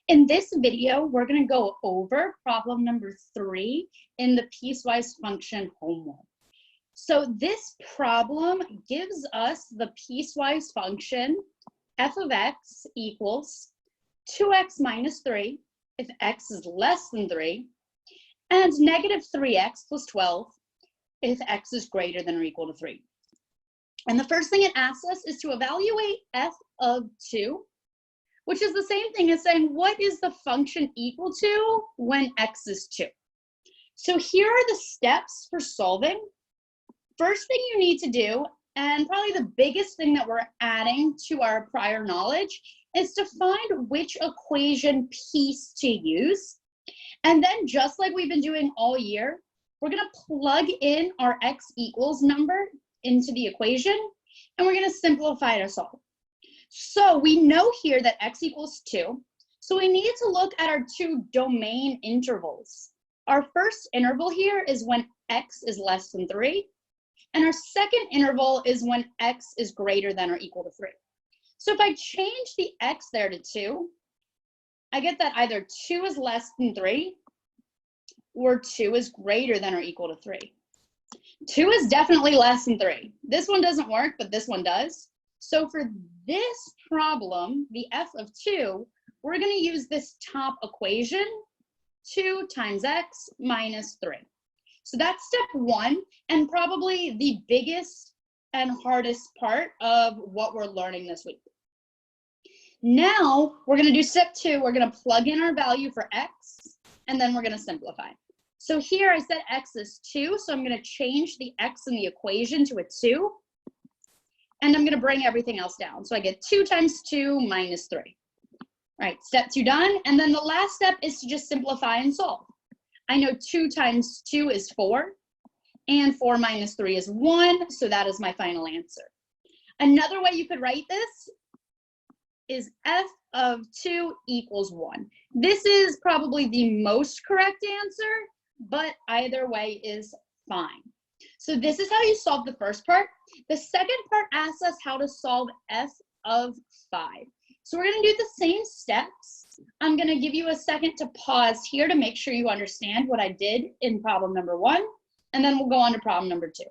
In this video, we're going to go over problem number 3 in the piecewise function homework. So this problem gives us the piecewise function f of x equals 2x minus 3 if x is less than 3, and negative 3x plus 12 if x is greater than or equal to 3. And the first thing it asks us is to evaluate f of 2, which is the same thing as saying what is the function equal to when x is 2. So here are the steps for solving. First thing you need to do, and probably the biggest thing that we're adding to our prior knowledge, is to find which equation piece to use. And then just like we've been doing all year, we're going to plug in our x equals number into the equation, and we're going to simplify it to solve. So we know here that x equals 2. So we need to look at our two domain intervals. Our first interval here is when x is less than 3. And our second interval is when x is greater than or equal to 3. So if I change the x there to 2, I get that either 2 is less than 3 or 2 is greater than or equal to 3. 2 is definitely less than 3. This one doesn't work, but this one does. So for this problem, the f of 2, we're going to use this top equation, 2 times x minus 3. So that's step 1, and probably the biggest and hardest part of what we're learning this week. Now we're going to do step 2. We're going to plug in our value for x, and then we're going to simplify. So here I said x is 2, so I'm going to change the x in the equation to a 2. And I'm going to bring everything else down. So I get 2 times 2 minus 3. All right, step 2 done. And then the last step is to just simplify and solve. I know 2 times 2 is 4, and 4 minus 3 is 1, so that is my final answer. Another way you could write this is f of 2 equals 1. This is probably the most correct answer, but either way is fine. So this is how you solve the first part. The second part asks us how to solve f of 5. So we're going to do the same steps. I'm going to give you a second to pause here to make sure you understand what I did in problem number 1, and then we'll go on to problem number 2.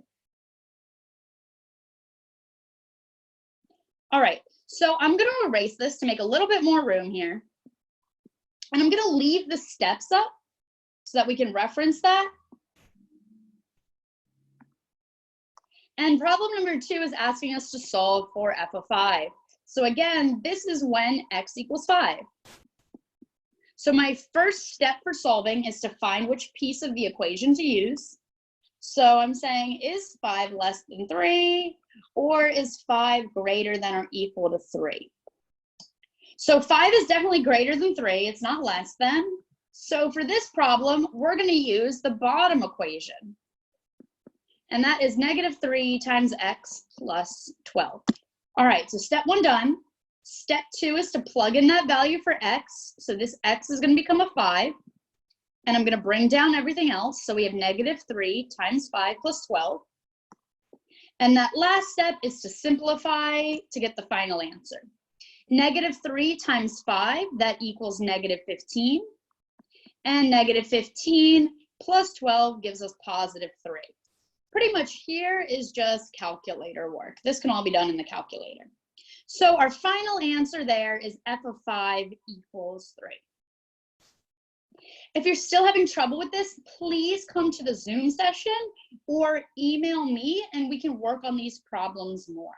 All right, so I'm going to erase this to make a little bit more room here. And I'm going to leave the steps up so that we can reference that. And problem number 2 is asking us to solve for f of 5. So again, this is when x equals 5. So my first step for solving is to find which piece of the equation to use. So I'm saying, is 5 less than 3, or is 5 greater than or equal to 3? So 5 is definitely greater than 3. It's not less than. So for this problem, we're going to use the bottom equation. And that is negative 3 times x plus 12. All right, so step 1 done. Step 2 is to plug in that value for x. So this x is going to become a 5. And I'm going to bring down everything else. So we have negative 3 times 5 plus 12. And that last step is to simplify to get the final answer. Negative 3 times 5, that equals negative 15. And negative 15 plus 12 gives us positive 3. Pretty much here is just calculator work. This can all be done in the calculator. So our final answer there is f of 5 equals 3. If you're still having trouble with this, please come to the Zoom session or email me and we can work on these problems more.